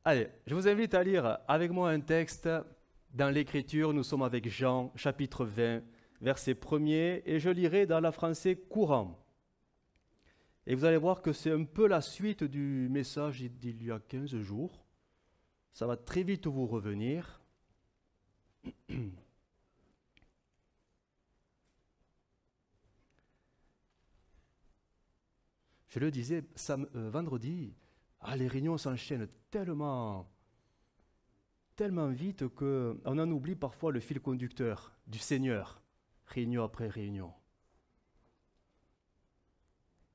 Allez, je vous invite à lire avec moi un texte dans l'Écriture. Nous sommes avec Jean, chapitre 20, verset 1er, et je lirai dans la français courant. Et vous allez voir que c'est un peu la suite du message d'il y a 15 jours. Ça va très vite vous revenir. Je le disais vendredi, les réunions s'enchaînent tellement vite qu'on en oublie parfois le fil conducteur du Seigneur, réunion après réunion.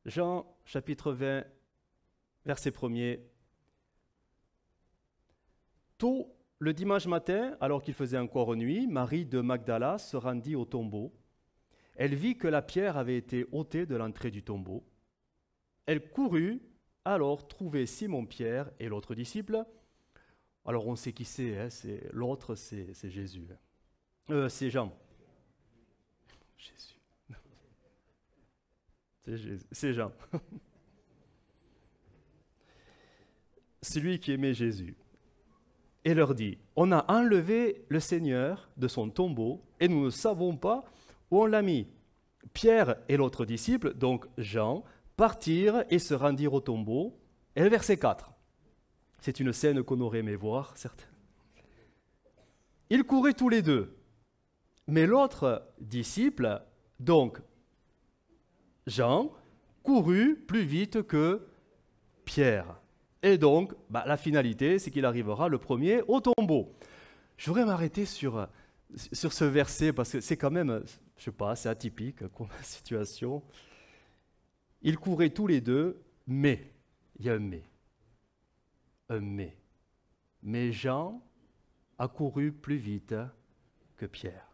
Jean, chapitre 20, verset 1er. Tôt le dimanche matin, alors qu'il faisait encore nuit, Marie de Magdala se rendit au tombeau. Elle vit que la pierre avait été ôtée de l'entrée du tombeau. Elle courut alors trouver Simon-Pierre et l'autre disciple. Alors on sait qui c'est, hein, l'autre c'est Jésus. C'est Jean. Jésus. C'est Jean. Celui qui aimait Jésus. Et leur dit, on a enlevé le Seigneur de son tombeau et nous ne savons pas où on l'a mis. Pierre et l'autre disciple, donc Jean, partirent et se rendirent au tombeau. Et le verset 4. C'est une scène qu'on aurait aimé voir, certes. Ils couraient tous les deux. Mais l'autre disciple, donc Jean, courut plus vite que Pierre. Et donc, la finalité, c'est qu'il arrivera le premier au tombeau. Je voudrais m'arrêter sur ce verset parce que c'est quand même, je sais pas, c'est atypique comme situation. Ils couraient tous les deux, mais, il y a un mais. Un mais. Mais Jean a couru plus vite que Pierre.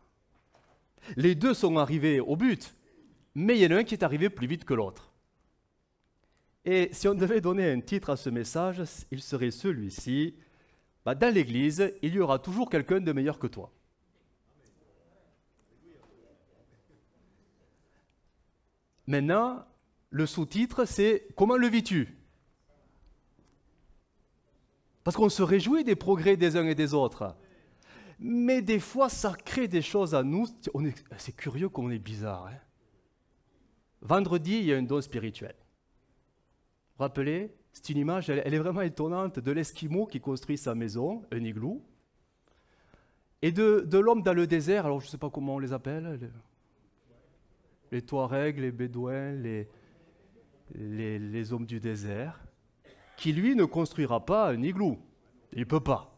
Les deux sont arrivés au but, mais il y en a un qui est arrivé plus vite que l'autre. Et si on devait donner un titre à ce message, il serait celui-ci. Dans l'Église, il y aura toujours quelqu'un de meilleur que toi. Maintenant, le sous-titre, c'est « Comment le vis-tu » Parce qu'on se réjouit des progrès des uns et des autres. Mais des fois, ça crée des choses à nous. C'est curieux comme on est bizarre. Hein. Vendredi, il y a un don spirituel. Vous vous rappelez, c'est une image, elle est vraiment étonnante, de l'Esquimau qui construit sa maison, un igloo, et de l'homme dans le désert, alors je ne sais pas comment on les appelle, les Touaregs, les Bédouins, les hommes du désert, qui lui ne construira pas un igloo. Il ne peut pas.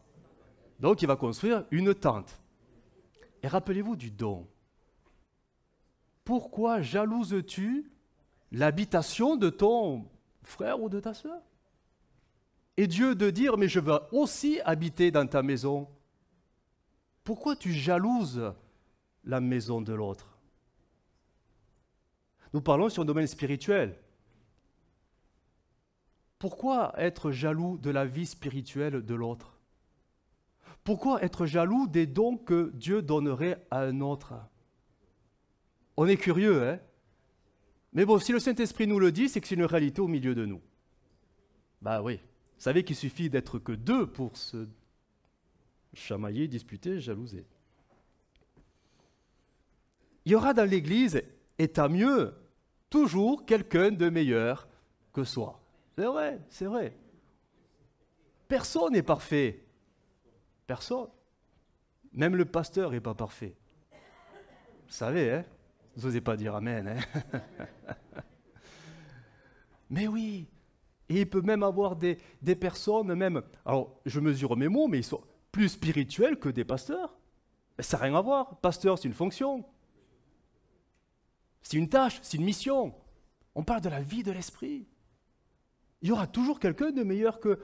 Donc il va construire une tente. Et rappelez-vous du don. Pourquoi jalouses-tu l'habitation de ton frère ou de ta sœur? Et Dieu de dire, mais je veux aussi habiter dans ta maison. Pourquoi tu jalouses la maison de l'autre? Nous parlons sur un domaine spirituel. Pourquoi être jaloux de la vie spirituelle de l'autre? Pourquoi être jaloux des dons que Dieu donnerait à un autre? On est curieux, hein? Mais bon, si le Saint-Esprit nous le dit, c'est que c'est une réalité au milieu de nous. Oui. Vous savez qu'il suffit d'être que deux pour se chamailler, disputer, jalouser. Il y aura dans l'Église, et tant mieux, toujours quelqu'un de meilleur que soi. C'est vrai. Personne n'est parfait. Personne. Même le pasteur n'est pas parfait. Vous savez, hein? Vous n'osez pas dire amen, hein? Mais oui, et il peut même avoir des personnes, même, alors je mesure mes mots, mais ils sont plus spirituels que des pasteurs. Ça n'a rien à voir. Pasteur, c'est une fonction. C'est une tâche, c'est une mission. On parle de la vie de l'esprit. Il y aura toujours quelqu'un de meilleur que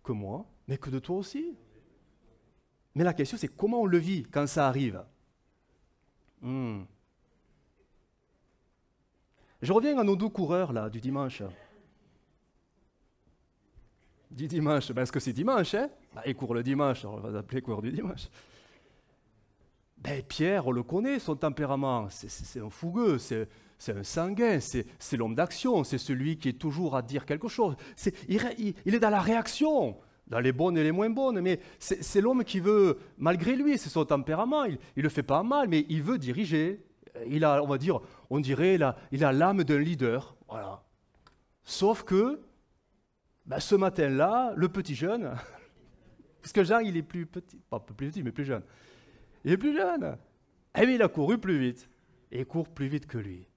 moi, mais que de toi aussi. Mais la question, c'est comment on le vit quand ça arrive. Je reviens à nos doux coureurs là, du dimanche. Du dimanche, est-ce que c'est dimanche, hein? Ils courent le dimanche, on va l'appeler coureur du dimanche. Pierre, on le connaît, son tempérament, c'est un fougueux, c'est un sanguin, c'est l'homme d'action, c'est celui qui est toujours à dire quelque chose. Il est dans la réaction. dans les bonnes et les moins bonnes, mais c'est l'homme qui veut, malgré lui, c'est son tempérament, il ne le fait pas mal, mais il veut diriger. Il a, on dirait, il a l'âme d'un leader. Voilà. Sauf que, ben, ce matin-là, le petit jeune, parce que Jean, il est plus petit, pas plus petit, mais plus jeune. Il est plus jeune. Eh bien, il a couru plus vite. Et il court plus vite que lui.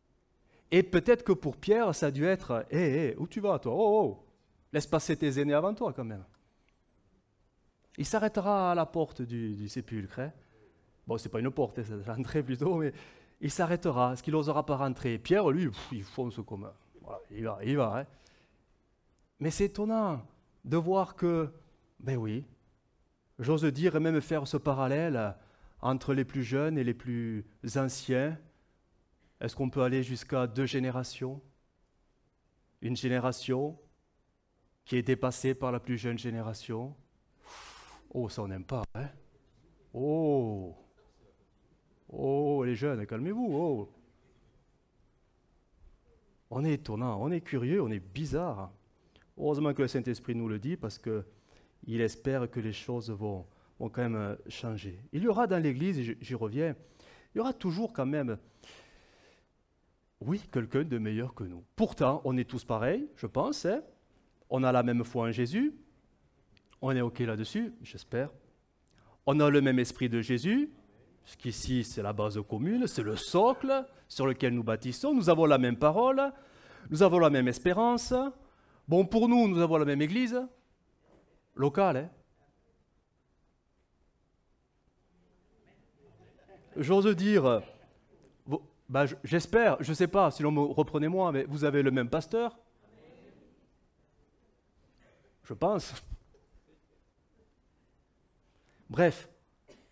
Et peut-être que pour Pierre, ça a dû être, hé, où tu vas, toi? Oh, oh, laisse passer tes aînés avant toi, quand même. Il s'arrêtera à la porte du sépulcre. Hein. Bon, c'est pas une porte, c'est l'entrée plutôt, mais il s'arrêtera. Est-ce qu'il n'osera pas rentrer? Pierre, lui, il fonce comme... Voilà, il va. Hein. Mais c'est étonnant de voir que, ben oui, j'ose dire et même faire ce parallèle entre les plus jeunes et les plus anciens. Est-ce qu'on peut aller jusqu'à 2 générations? Une génération qui est dépassée par la plus jeune génération. Oh, ça on n'aime pas, hein? Oh, les jeunes, calmez-vous. Oh. On est étonnant, on est curieux, on est bizarre. Heureusement que le Saint-Esprit nous le dit parce qu'il espère que les choses vont quand même changer. Il y aura dans l'Église, et j'y reviens, il y aura toujours quand même, oui, quelqu'un de meilleur que nous. Pourtant, on est tous pareils, je pense. Hein? On a la même foi en Jésus. On est OK là-dessus, j'espère. On a le même esprit de Jésus, puisqu'ici, c'est la base commune, c'est le socle sur lequel nous bâtissons. Nous avons la même parole, nous avons la même espérance. Bon, pour nous, nous avons la même église locale. Hein? J'ose dire, j'espère, je ne sais pas, sinon reprenez-moi, mais vous avez le même pasteur? Je pense. Bref,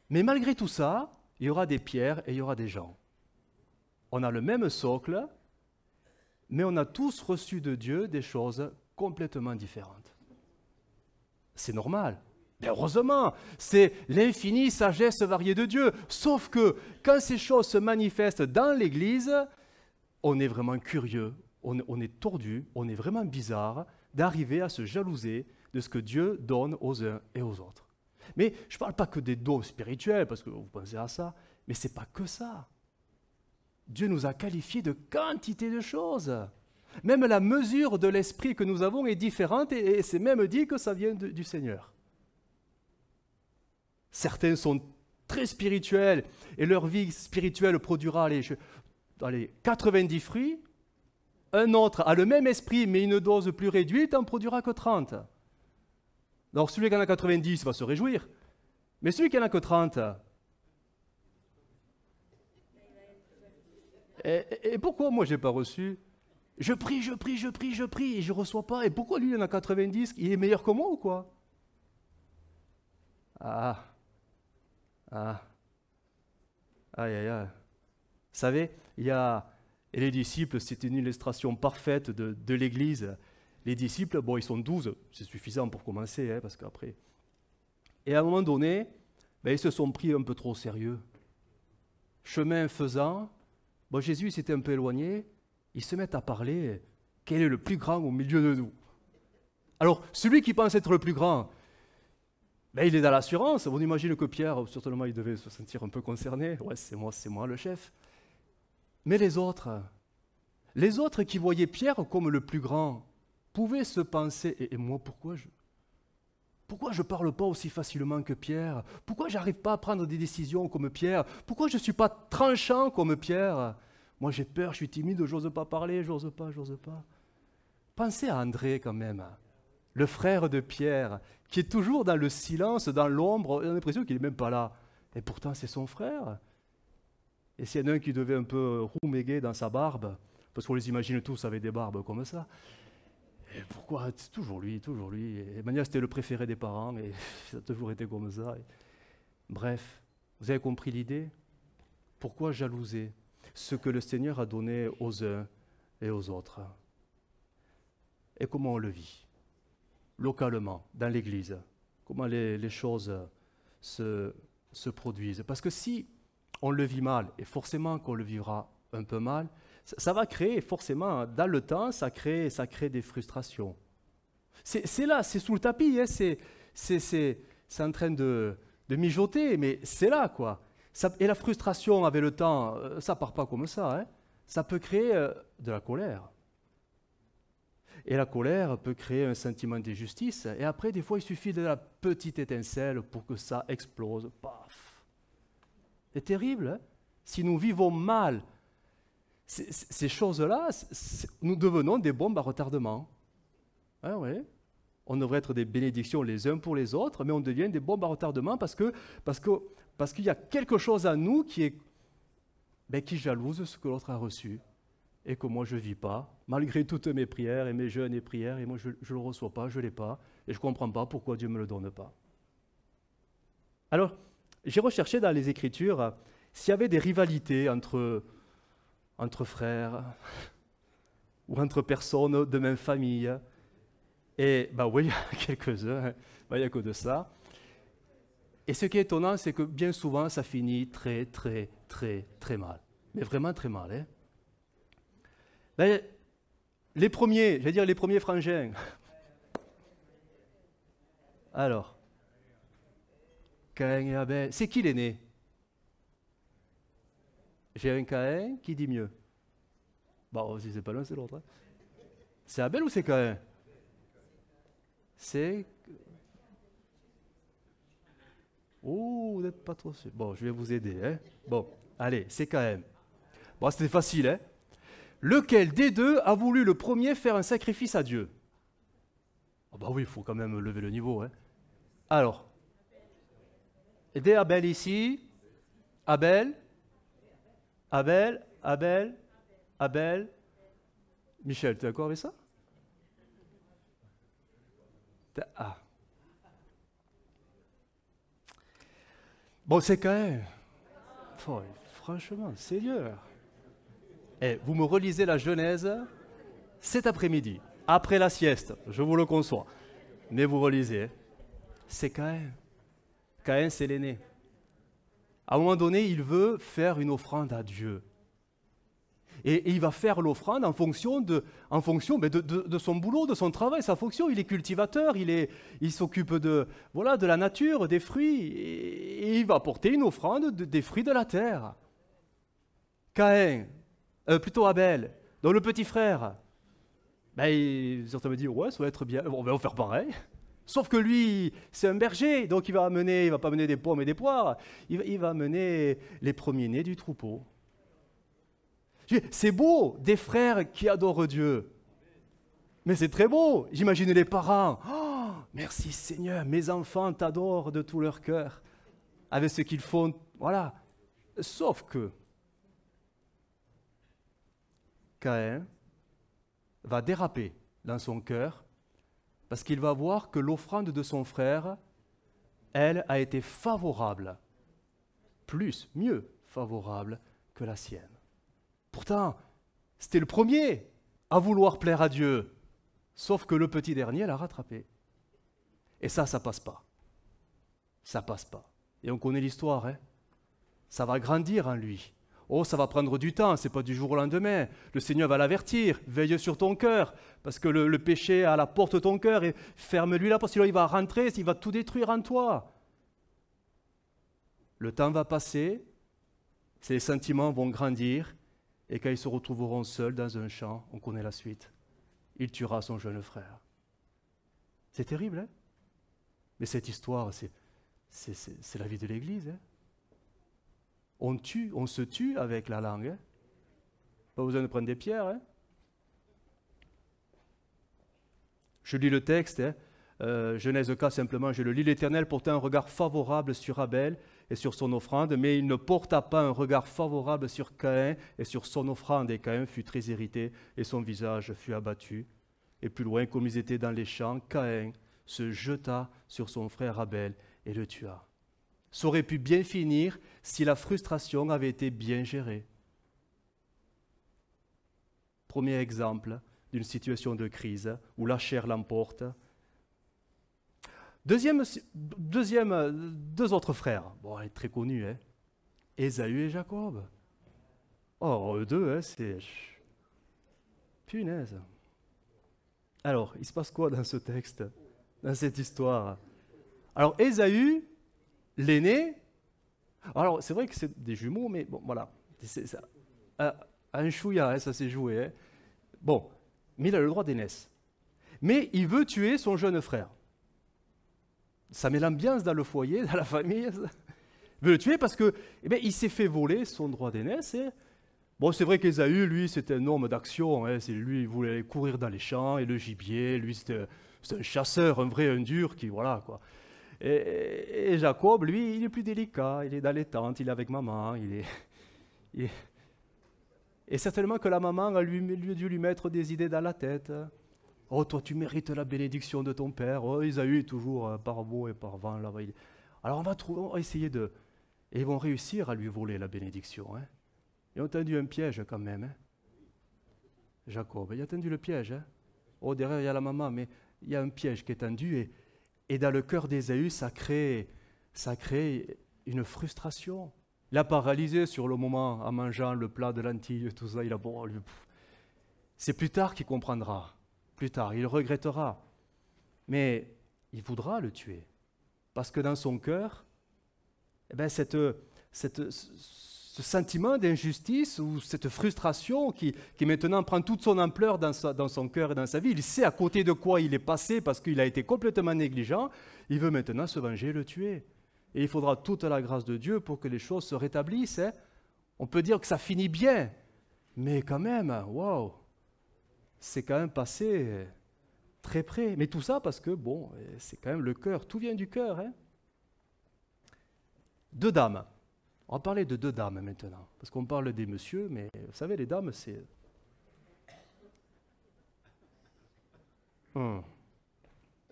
mais malgré tout ça, il y aura des pierres et il y aura des gens. On a le même socle, mais on a tous reçu de Dieu des choses complètement différentes. C'est normal. Mais heureusement, c'est l'infinie sagesse variée de Dieu. Sauf que quand ces choses se manifestent dans l'Église, on est vraiment curieux, on est tordu, on est vraiment bizarre d'arriver à se jalouser de ce que Dieu donne aux uns et aux autres. Mais je ne parle pas que des dons spirituels, parce que vous pensez à ça, mais ce n'est pas que ça. Dieu nous a qualifiés de quantité de choses. Même la mesure de l'esprit que nous avons est différente et c'est même dit que ça vient du Seigneur. Certains sont très spirituels et leur vie spirituelle produira les 90 fruits. Un autre a le même esprit mais une dose plus réduite n'en produira que 30. Alors celui qui en a 90 va se réjouir, mais celui qui en a que 30... Et pourquoi moi je n'ai pas reçu? Je prie, et je ne reçois pas. Et pourquoi lui il en a 90? Il est meilleur que moi ou quoi? Aïe. Vous savez, et les disciples, c'est une illustration parfaite de l'Église. Les disciples, bon, ils sont 12, c'est suffisant pour commencer, hein, parce qu'après... Et à un moment donné, ils se sont pris un peu trop au sérieux. Chemin faisant, Jésus s'était un peu éloigné, ils se mettent à parler, quel est le plus grand au milieu de nous? Alors, celui qui pense être le plus grand, il est dans l'assurance. On imagine que Pierre, certainement, il devait se sentir un peu concerné. Ouais, c'est moi le chef. Mais les autres qui voyaient Pierre comme le plus grand, pouvaient se penser, et moi, pourquoi je ne parle pas aussi facilement que Pierre? Pourquoi je n'arrive pas à prendre des décisions comme Pierre? Pourquoi je ne suis pas tranchant comme Pierre? Moi, j'ai peur, je suis timide, j'ose pas parler, j'ose pas. Pensez à André quand même, le frère de Pierre, qui est toujours dans le silence, dans l'ombre, on a l'impression qu'il n'est même pas là. Et pourtant, c'est son frère. Et s'il y en a un qui devait un peu rouméguer dans sa barbe, parce qu'on les imagine tous avec des barbes comme ça, et pourquoi? C'est toujours lui. Et Emmanuel, c'était le préféré des parents, et ça a toujours été comme ça. Bref, vous avez compris l'idée? Pourquoi jalouser ce que le Seigneur a donné aux uns et aux autres? Et comment on le vit? Localement, dans l'Église. Comment les choses se produisent? Parce que si on le vit mal, et forcément qu'on le vivra un peu mal, ça va créer forcément, dans le temps, ça crée des frustrations. C'est là, c'est sous le tapis, hein, c'est en train de mijoter, mais c'est là, quoi. Et la frustration avec le temps, ça part pas comme ça, hein. Ça peut créer de la colère. Et la colère peut créer un sentiment d'injustice. Et après, des fois, il suffit de la petite étincelle pour que ça explose. Paf. C'est terrible, hein. Si nous vivons mal ces choses-là, nous devenons des bombes à retardement. Ah ouais. On devrait être des bénédictions les uns pour les autres, mais on devient des bombes à retardement parce qu'il y a quelque chose en nous qui jalouse ce que l'autre a reçu et que moi je ne vis pas, malgré toutes mes prières et mes jeûnes et prières, et moi je ne le reçois pas, je ne l'ai pas, et je ne comprends pas pourquoi Dieu ne me le donne pas. Alors, j'ai recherché dans les Écritures s'il y avait des rivalités entre frères ou entre personnes de même famille. Et oui, il y a quelques-uns, hein. Il n'y a que de ça. Et ce qui est étonnant, c'est que bien souvent, ça finit très, très, très, très mal. Mais vraiment très mal, hein. Là, les premiers frangins. Alors, Caïn et Abel, c'est qui l'aîné? J'ai un Caïn qui dit mieux. Bon, si c'est pas l'un, c'est l'autre, hein. C'est Abel ou c'est Caïn? C'est... Oh, vous n'êtes pas trop sûr. Bon, je vais vous aider, hein. Bon, allez, c'est Caïn. Bon, c'était facile, hein. Lequel des deux a voulu le premier faire un sacrifice à Dieu? Oh bah oui, il faut quand même lever le niveau, hein. Alors, aidez Abel ici. Abel. Michel, tu es d'accord avec ça? Ah. Bon, c'est Caïn. Oh, franchement, Seigneur. Et vous me relisez la Genèse cet après-midi, après la sieste, je vous le conçois. Mais vous relisez, c'est Caïn. Caïn, c'est l'aîné. À un moment donné, il veut faire une offrande à Dieu. Et il va faire l'offrande en fonction de son boulot, de son travail, sa fonction. Il est cultivateur, il s'occupe de la nature, des fruits, et il va apporter une offrande des fruits de la terre. Caïn, plutôt Abel, donc le petit frère, certains me disent, ouais, ça va être bien, on va faire pareil. Sauf que lui, c'est un berger, donc il va pas amener des pommes et des poires, il va amener les premiers-nés du troupeau. C'est beau, des frères qui adorent Dieu. Mais c'est très beau. J'imagine les parents. Oh, merci Seigneur, mes enfants t'adorent de tout leur cœur. Avec ce qu'ils font, voilà. Sauf que Caïn va déraper dans son cœur parce qu'il va voir que l'offrande de son frère, elle, a été favorable, mieux favorable que la sienne. Pourtant, c'était le premier à vouloir plaire à Dieu, sauf que le petit dernier l'a rattrapé. Et ça passe pas. Ça passe pas. Et on connaît l'histoire, hein. Ça va grandir en lui. Oh, ça va prendre du temps, c'est pas du jour au lendemain. Le Seigneur va l'avertir, veille sur ton cœur, parce que le péché est à la porte de ton cœur, et ferme-lui là, parce que sinon il va rentrer, il va tout détruire en toi. Le temps va passer, ces sentiments vont grandir, et quand ils se retrouveront seuls dans un champ, on connaît la suite. Il tuera son jeune frère. C'est terrible, hein? Mais cette histoire, c'est la vie de l'Église, hein? On se tue avec la langue, hein? Pas besoin de prendre des pierres, hein? Je lis le texte, hein? Genèse 4 simplement, je le lis. L'Éternel porta un regard favorable sur Abel et sur son offrande, mais il ne porta pas un regard favorable sur Caïn et sur son offrande. Et Caïn fut très irrité et son visage fut abattu. Et plus loin, comme ils étaient dans les champs, Caïn se jeta sur son frère Abel et le tua. Ça aurait pu bien finir si la frustration avait été bien gérée. Premier exemple d'une situation de crise où la chair l'emporte. Deux autres frères, bon, elle est très connue, hein? Ésaü et Jacob. Oh, eux deux, hein, c'est... Punaise. Alors, il se passe quoi dans ce texte, dans cette histoire? Alors Ésaü, l'aîné, alors c'est vrai que c'est des jumeaux, mais bon, voilà. C'est un chouïa, hein, ça s'est joué. Hein. Bon, mais il a le droit d'aînesse. Mais il veut tuer son jeune frère. Ça met l'ambiance dans le foyer, dans la famille. Il veut le tuer parce que, eh bien, il s'est fait voler son droit d'aînesse. Hein. Bon, c'est vrai qu'Ésaü, lui, c'était un homme d'action. Hein. Lui, il voulait courir dans les champs et le gibier. Lui, c'était un chasseur, un dur qui, voilà, quoi. Et Jacob, lui, il est plus délicat. Il est dans les tentes, il est avec maman. Et certainement que la maman a dû lui mettre des idées dans la tête. Oh, toi, tu mérites la bénédiction de ton père. Oh, Ésaü est toujours par beau et par vent là-bas. Alors, on va essayer de... Et ils vont réussir à lui voler la bénédiction. Hein. Ils ont tendu un piège quand même. Hein. Jacob, il a tendu le piège. Hein. Oh, derrière, il y a la maman, mais il y a un piège qui est tendu. Et dans le cœur d'Ésaü, ça crée une frustration. Il a paralysé sur le moment en mangeant le plat de lentilles, tout ça. C'est plus tard qu'il comprendra. Plus tard, il regrettera. Mais il voudra le tuer. Parce que dans son cœur, eh ben ce sentiment d'injustice ou cette frustration qui maintenant prend toute son ampleur dans son cœur et dans sa vie, il sait à côté de quoi il est passé parce qu'il a été complètement négligent, il veut maintenant se venger et le tuer. Et il faudra toute la grâce de Dieu pour que les choses se rétablissent. Hein. On peut dire que ça finit bien, mais quand même, waouh, c'est quand même passé très près. Mais tout ça parce que, bon, c'est quand même le cœur, tout vient du cœur. Hein. Deux dames. On va parler de deux dames maintenant, parce qu'on parle des messieurs, mais vous savez, les dames, c'est...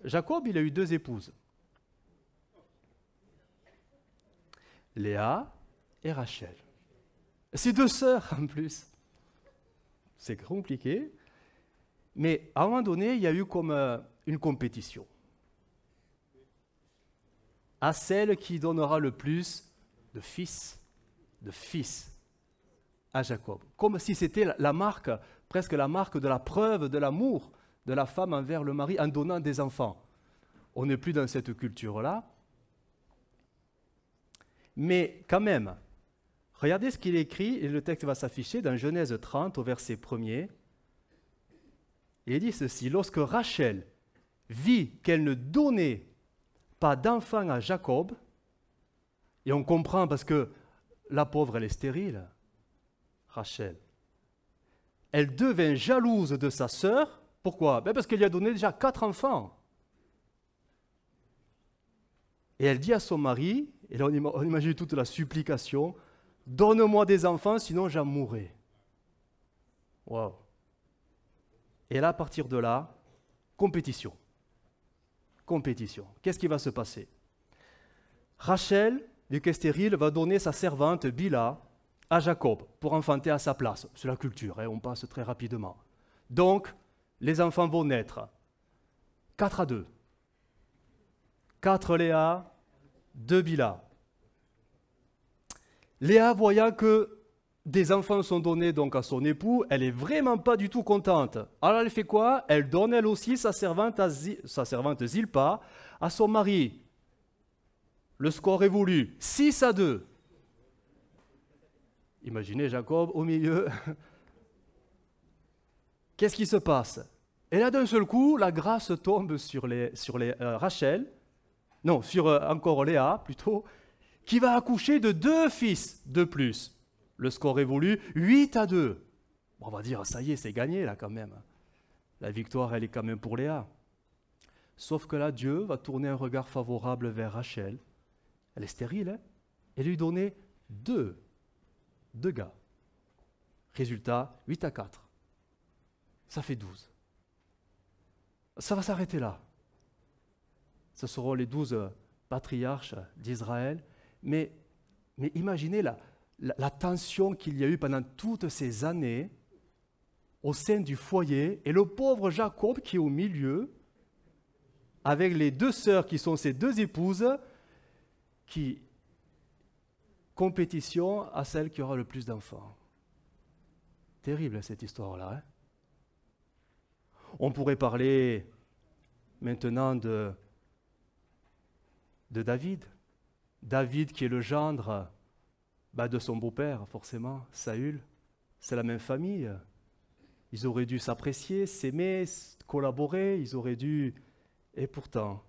Jacob, il a eu deux épouses. Léa et Rachel. C'est deux sœurs en plus. C'est compliqué. Mais à un moment donné, il y a eu comme une compétition. À celle qui donnera le plus de fils à Jacob. Comme si c'était la marque, presque la marque de la preuve de l'amour de la femme envers le mari en donnant des enfants. On n'est plus dans cette culture-là. Mais quand même, regardez ce qu'il écrit, et le texte va s'afficher dans Genèse 30 au verset 1er. Il dit ceci, lorsque Rachel vit qu'elle ne donnait pas d'enfant à Jacob, et on comprend parce que la pauvre, elle est stérile, Rachel, elle devint jalouse de sa sœur. Pourquoi? Parce qu'elle lui a donné déjà 4 enfants. Et elle dit à son mari, et là on imagine toute la supplication, « Donne-moi des enfants, sinon j'en mourrai. » Waouh. Et là, à partir de là, compétition. Compétition. Qu'est-ce qui va se passer? Rachel, vu qu'elle est stérile, va donner sa servante Bila à Jacob pour enfanter à sa place. C'est la culture, hein, on passe très rapidement. Donc, les enfants vont naître 4-2. 4 Léa, 2 Bila. Léa, voyant que des enfants sont donnés donc à son époux, elle est vraiment pas du tout contente. Alors elle fait quoi? Elle donne elle aussi sa servante Zilpa à son mari. Le score évolue 6-2. Imaginez Jacob au milieu. Qu'est-ce qui se passe? Et là d'un seul coup, la grâce tombe sur Rachel, non, sur encore Léa plutôt, qui va accoucher de 2 fils de plus. Le score évolue 8-2. On va dire, ça y est, c'est gagné là quand même. La victoire, elle est quand même pour Léa. Sauf que là, Dieu va tourner un regard favorable vers Rachel. Elle est stérile, hein, et lui donner 2 gars. Résultat, 8-4. Ça fait 12. Ça va s'arrêter là. Ce seront les 12 patriarches d'Israël. Mais imaginez la tension qu'il y a eu pendant toutes ces années au sein du foyer, et le pauvre Jacob qui est au milieu, avec les 2 sœurs qui sont ses 2 épouses, qui compétition à celle qui aura le plus d'enfants. Terrible cette histoire-là. Hein? On pourrait parler maintenant de David. David qui est le gendre de son beau-père, forcément, Saül. C'est la même famille. Ils auraient dû s'apprécier, s'aimer, collaborer, ils auraient dû... Et pourtant,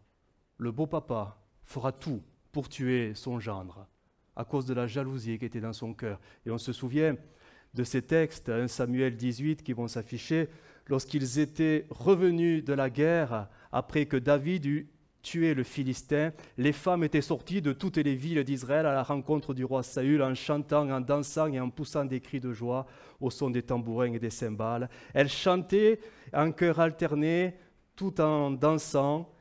le beau papa fera tout pour tuer son gendre à cause de la jalousie qui était dans son cœur. Et on se souvient de ces textes, 1 Samuel 18, qui vont s'afficher lorsqu'ils étaient revenus de la guerre, après que David eut tué le Philistin. Les femmes étaient sorties de toutes les villes d'Israël à la rencontre du roi Saül en chantant, en dansant et en poussant des cris de joie au son des tambourins et des cymbales. Elles chantaient en chœur alterné tout en dansant.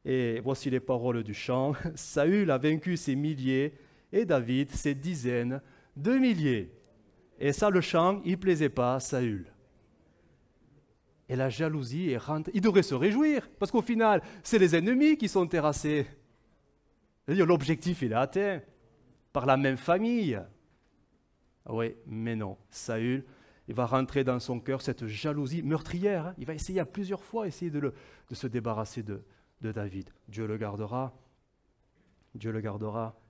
Et voici les paroles du chant. Saül a vaincu ses milliers et David ses dizaines de milliers. Et ça, le chant, il ne plaisait pas à Saül. Et la jalousie est rentrée. Il devrait se réjouir, parce qu'au final, c'est les ennemis qui sont terrassés. C'est-à-dire, l'objectif, il est atteint par la même famille. Oui, mais non. Saül, il va rentrer dans son cœur cette jalousie meurtrière. Il va essayer à plusieurs fois de se débarrasser de David. Dieu le gardera,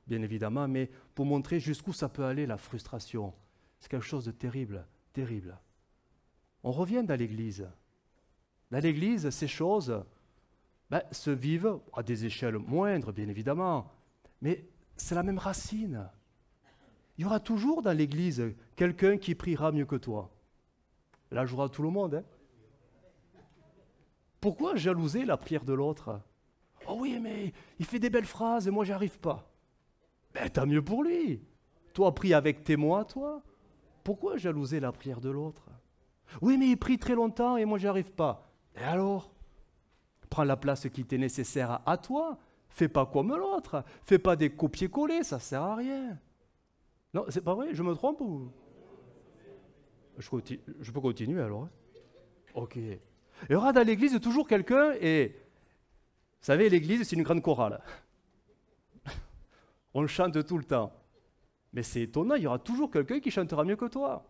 bien évidemment, mais pour montrer jusqu'où ça peut aller, la frustration. C'est quelque chose de terrible, terrible. On revient dans l'Église. Dans l'Église, ces choses se vivent à des échelles moindres, bien évidemment, mais c'est la même racine. Il y aura toujours dans l'Église quelqu'un qui priera mieux que toi. Là, je vois tout le monde. Pourquoi jalouser la prière de l'autre? Oh oui, mais il fait des belles phrases et moi, j'y arrive pas. Tant mieux pour lui. Toi, prie avec tes mots à toi. Pourquoi jalouser la prière de l'autre? Oui, mais il prie très longtemps et moi, j'y arrive pas. Et alors? Prends la place qui t'est nécessaire à toi. Fais pas comme l'autre. Fais pas des copier-coller, ça sert à rien. Non, c'est pas vrai? Je me trompe ou... Je peux continuer alors? Ok. Il y aura dans l'église toujours quelqu'un et... Vous savez, l'église, c'est une grande chorale. On chante tout le temps. Mais c'est étonnant, il y aura toujours quelqu'un qui chantera mieux que toi.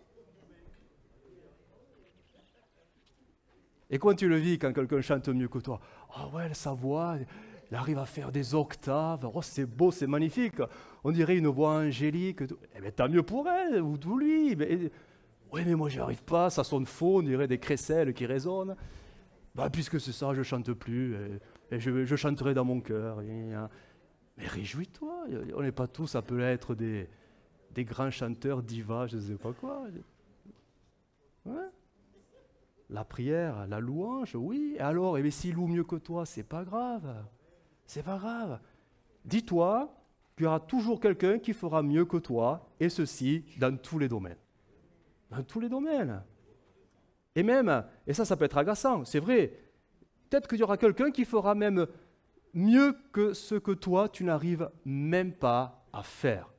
Et comment tu le vis quand quelqu'un chante mieux que toi? Ah ouais, sa voix, il arrive à faire des octaves. Oh, c'est beau, c'est magnifique. On dirait une voix angélique. Eh bien, tant mieux pour elle ou pour lui. Oui, mais moi, j'y arrive pas. Ça sonne faux, on dirait des crécelles qui résonnent. Puisque c'est ça, je chante plus. Et je chanterai dans mon cœur. Mais réjouis-toi. On n'est pas tous appelés à être des grands chanteurs, divas, je ne sais pas quoi. Ouais. La prière, la louange, oui. Et alors, s'il loue mieux que toi, c'est pas grave. C'est pas grave. Dis-toi qu'il y aura toujours quelqu'un qui fera mieux que toi, et ceci dans tous les domaines. Dans tous les domaines. Et même, et ça peut être agaçant, c'est vrai, peut-être qu'il y aura quelqu'un qui fera même mieux que ce que toi, tu n'arrives même pas à faire.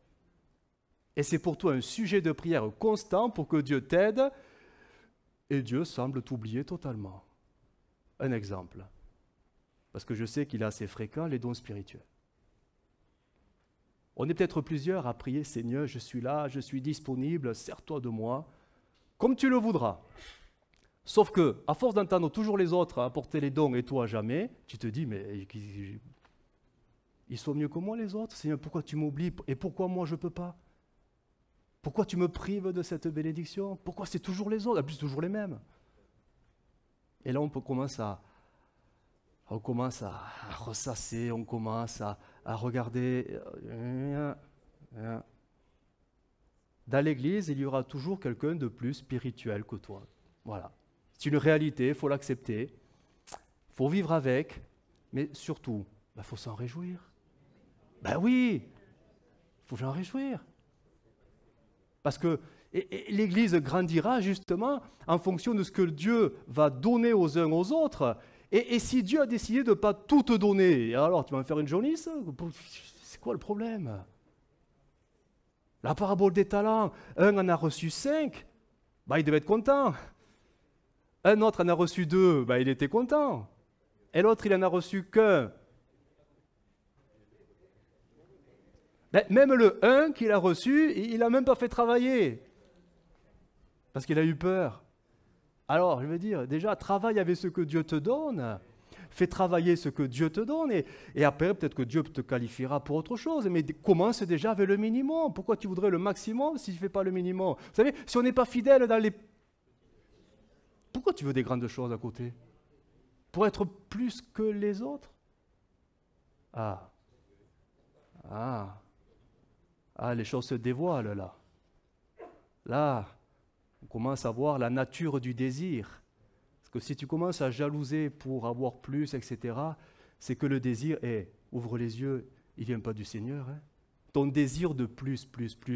Et c'est pour toi un sujet de prière constant pour que Dieu t'aide, et Dieu semble t'oublier totalement. Un exemple, parce que je sais qu'il est assez fréquent, les dons spirituels. On est peut-être plusieurs à prier, Seigneur, je suis là, je suis disponible, sers-toi de moi, comme tu le voudras. Sauf que, à force d'entendre toujours les autres apporter les dons et toi jamais, tu te dis, mais ils sont mieux que moi les autres, Seigneur, pourquoi tu m'oublies et pourquoi moi je ne peux pas? Pourquoi tu me prives de cette bénédiction? Pourquoi c'est toujours les autres, en plus toujours les mêmes? Et là on commence à ressasser, on commence à regarder. Dans l'Église, il y aura toujours quelqu'un de plus spirituel que toi. Voilà. C'est une réalité, il faut l'accepter. Il faut vivre avec, mais surtout, il faut s'en réjouir. Oui, il faut s'en réjouir. Parce que l'Église grandira justement en fonction de ce que Dieu va donner aux uns aux autres. Et si Dieu a décidé de ne pas tout te donner, alors tu vas me faire une jaunisse? C'est quoi le problème? La parabole des talents, un en a reçu 5, il devait être content. Un autre en a reçu 2, il était content. Et l'autre, il en a reçu qu'un. Même le 1 qu'il a reçu, il n'a même pas fait travailler. Parce qu'il a eu peur. Alors, je veux dire, déjà, travaille avec ce que Dieu te donne. Fais travailler ce que Dieu te donne et après, peut-être que Dieu te qualifiera pour autre chose. Mais commence déjà avec le minimum. Pourquoi tu voudrais le maximum si tu ne fais pas le minimum? Vous savez, si on n'est pas fidèle dans les... Pourquoi tu veux des grandes choses à côté? Pour être plus que les autres? Ah, les choses se dévoilent là. Là, on commence à voir la nature du désir. Parce que si tu commences à jalouser pour avoir plus, etc., c'est que le désir est, ouvre les yeux, il ne vient pas du Seigneur. Hein. Ton désir de plus,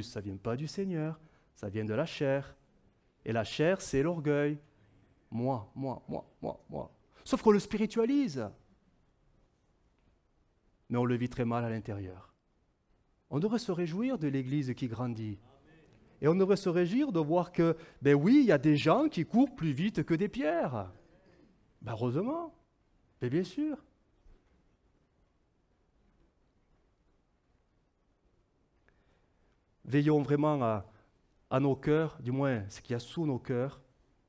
ça ne vient pas du Seigneur, ça vient de la chair. Et la chair, c'est l'orgueil. Moi. Sauf qu'on le spiritualise. Mais on le vit très mal à l'intérieur. On devrait se réjouir de l'Église qui grandit. Et on devrait se réjouir de voir que, ben oui, il y a des gens qui courent plus vite que des pierres. Ben heureusement, mais bien sûr. Veillons vraiment à nos cœurs, du moins ce qu'il y a sous nos cœurs,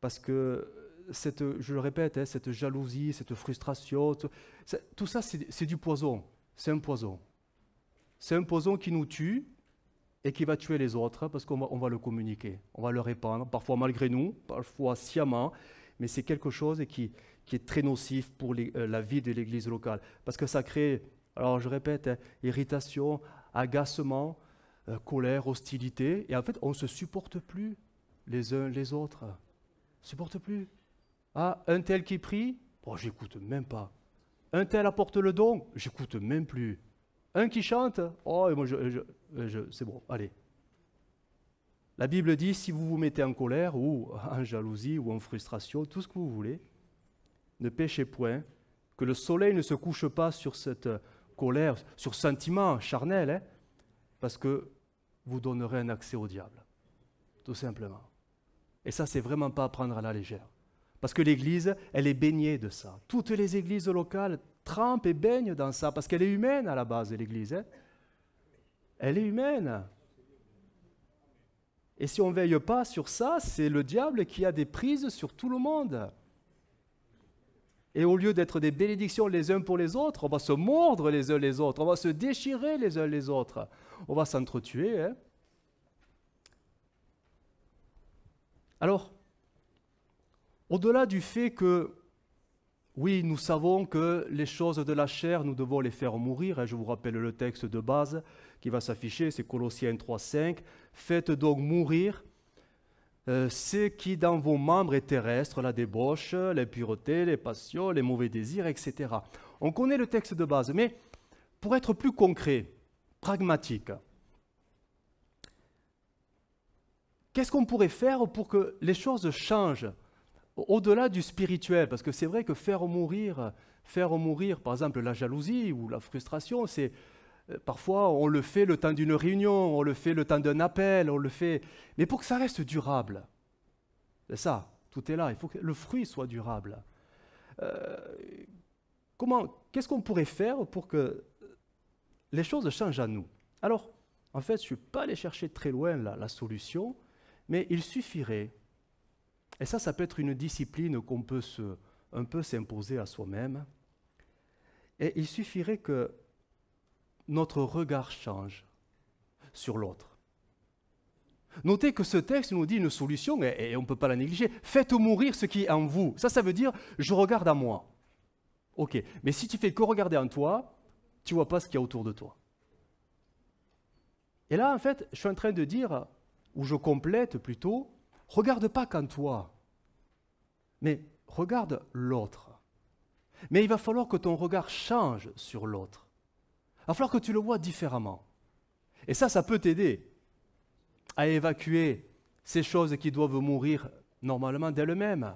parce que, je le répète, hein, cette jalousie, cette frustration, tout ça c'est du poison, c'est un poison. C'est un poison qui nous tue, et qui va tuer les autres, parce qu'on va le communiquer, on va le répandre, parfois malgré nous, parfois sciemment, mais c'est quelque chose qui est très nocif pour la vie de l'Église locale, parce que ça crée, alors je répète, hein, irritation, agacement, colère, hostilité, et en fait on ne se supporte plus les uns les autres, on ne supporte plus. Ah, un tel qui prie, bon, j'écoute même pas. Un tel apporte le don, j'écoute même plus. Un qui chante, oh, et moi c'est bon, allez. La Bible dit, si vous vous mettez en colère, ou en jalousie, ou en frustration, tout ce que vous voulez, ne péchez point, que le soleil ne se couche pas sur cette colère, sur ce sentiment charnel, hein, parce que vous donnerez un accès au diable, tout simplement. Et ça, c'est vraiment pas à prendre à la légère. Parce que l'Église, elle est baignée de ça. Toutes les églises locales trempent et baignent dans ça, parce qu'elle est humaine à la base, l'Église. Hein. Elle est humaine. Et si on ne veille pas sur ça, c'est le diable qui a des prises sur tout le monde. Et au lieu d'être des bénédictions les uns pour les autres, on va se mordre les uns les autres, on va se déchirer les uns les autres, on va s'entretuer. Hein. Alors, au-delà du fait que, oui, nous savons que les choses de la chair, nous devons les faire mourir. Et je vous rappelle le texte de base qui va s'afficher, c'est Colossiens 3,5. Faites donc mourir ce qui dans vos membres est terrestre, la débauche, l'impureté, les passions, les mauvais désirs, etc. On connaît le texte de base, mais pour être plus concret, pragmatique, qu'est-ce qu'on pourrait faire pour que les choses changent au-delà du spirituel? Parce que c'est vrai que faire mourir, par exemple, la jalousie ou la frustration, c'est parfois on le fait le temps d'une réunion, on le fait le temps d'un appel, on le fait, mais pour que ça reste durable, c'est ça, tout est là. Il faut que le fruit soit durable. Qu'est-ce qu'on pourrait faire pour que les choses changent à nous? Alors, en fait, je ne suis pas allé chercher très loin la solution, mais il suffirait. Et ça peut être une discipline qu'on peut un peu s'imposer à soi-même. Et il suffirait que notre regard change sur l'autre. Notez que ce texte nous dit une solution, et on ne peut pas la négliger. Faites mourir ce qui est en vous. Ça veut dire, je regarde à moi. Ok, mais si tu fais que regarder en toi, tu ne vois pas ce qu'il y a autour de toi. Et là, en fait, je suis en train de dire, ou je complète plutôt, regarde pas qu'en toi, mais regarde l'autre. Mais il va falloir que ton regard change sur l'autre. Il va falloir que tu le vois différemment. Et ça peut t'aider à évacuer ces choses qui doivent mourir normalement d'elles-mêmes.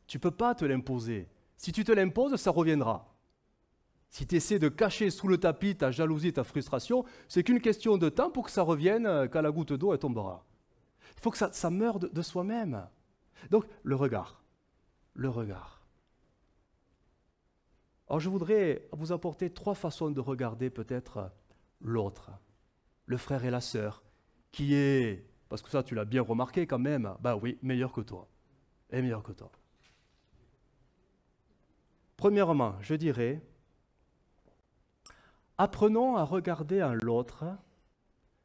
Tu ne peux pas te l'imposer. Si tu te l'imposes, ça reviendra. Si tu essaies de cacher sous le tapis ta jalousie, ta frustration, c'est qu'une question de temps pour que ça revienne quand la goutte d'eau elle tombera. Il faut que ça meure de soi-même. Donc, le regard. Le regard. Alors, je voudrais vous apporter 3 façons de regarder peut-être l'autre, le frère et la sœur, qui est, parce que ça tu l'as bien remarqué quand même, ben oui, meilleur que toi, et meilleur que toi. Premièrement, je dirais, apprenons à regarder en l'autre,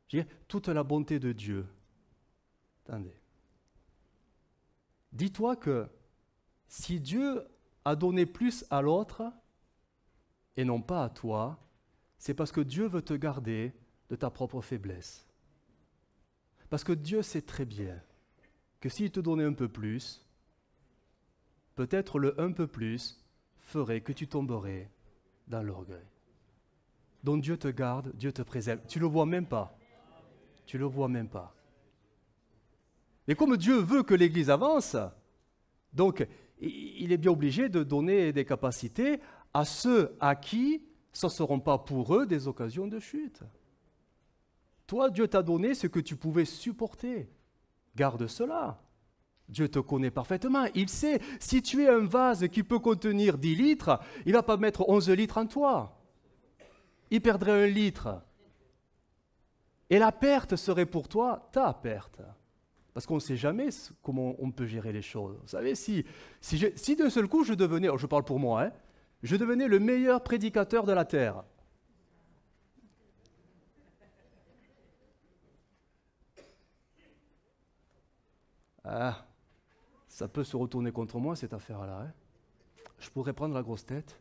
je dirais, toute la bonté de Dieu. Attendez. Dis-toi que si Dieu a donné plus à l'autre et non pas à toi, c'est parce que Dieu veut te garder de ta propre faiblesse. Parce que Dieu sait très bien que s'il te donnait un peu plus, peut-être le un peu plus ferait que tu tomberais dans l'orgueil. Donc Dieu te garde, Dieu te préserve. Tu ne le vois même pas. Tu ne le vois même pas. Mais comme Dieu veut que l'Église avance, donc il est bien obligé de donner des capacités à ceux à qui ce ne seront pas pour eux des occasions de chute. Toi, Dieu t'a donné ce que tu pouvais supporter. Garde cela. Dieu te connaît parfaitement. Il sait, si tu es un vase qui peut contenir 10 litres, il ne va pas mettre 11 litres en toi. Il perdrait 1 litre. Et la perte serait pour toi ta perte. Parce qu'on ne sait jamais comment on peut gérer les choses. Vous savez, si d'un seul coup je devenais, je parle pour moi, je devenais le meilleur prédicateur de la terre. Ah, ça peut se retourner contre moi cette affaire-là. Je pourrais prendre la grosse tête.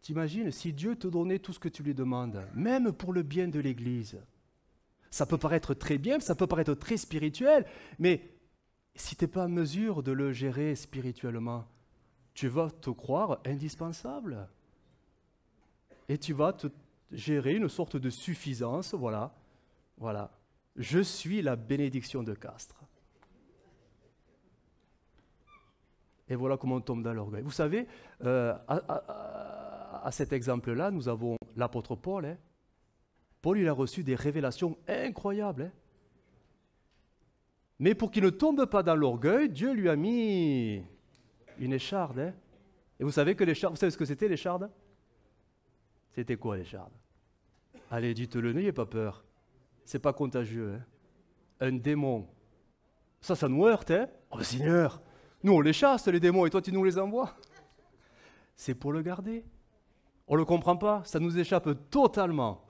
T'imagines, si Dieu te donnait tout ce que tu lui demandes, même pour le bien de l'Église, ça peut paraître très bien, ça peut paraître très spirituel, mais si tu n'es pas en mesure de le gérer spirituellement, tu vas te croire indispensable. Et tu vas te gérer une sorte de suffisance, voilà. Je suis la bénédiction de Castres. Et voilà comment on tombe dans l'orgueil. Vous savez, à cet exemple-là, nous avons l'apôtre Paul. Paul, il a reçu des révélations incroyables. Mais pour qu'il ne tombe pas dans l'orgueil, Dieu lui a mis une écharde. Et vous savez que l'écharde, vous savez ce que c'était l'écharde? C'était quoi l'écharde? Allez, dites-le, n'ayez pas peur. C'est pas contagieux. Un démon. Ça nous heurte. Oh Seigneur, nous on les chasse les démons et toi tu nous les envoies. C'est pour le garder. On ne le comprend pas, ça nous échappe totalement.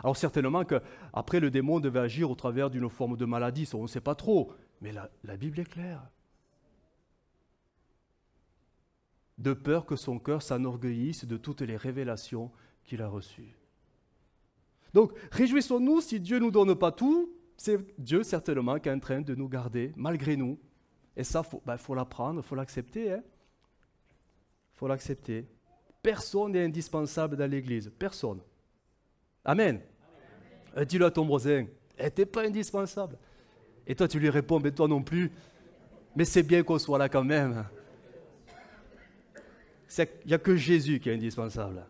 Alors certainement qu'après le démon devait agir au travers d'une forme de maladie, ça on ne sait pas trop, mais la Bible est claire. De peur que son cœur s'enorgueillisse de toutes les révélations qu'il a reçues. Donc réjouissons-nous si Dieu ne nous donne pas tout, c'est Dieu certainement qui est en train de nous garder malgré nous. Et ça, faut l'apprendre, il faut l'accepter. Il faut l'accepter. Personne n'est indispensable dans l'Église. Personne. Amen. Dis-le à ton voisin. Tu n'es pas indispensable. Et toi, tu lui réponds, mais toi non plus. Mais c'est bien qu'on soit là quand même. Il n'y a que Jésus qui est indispensable.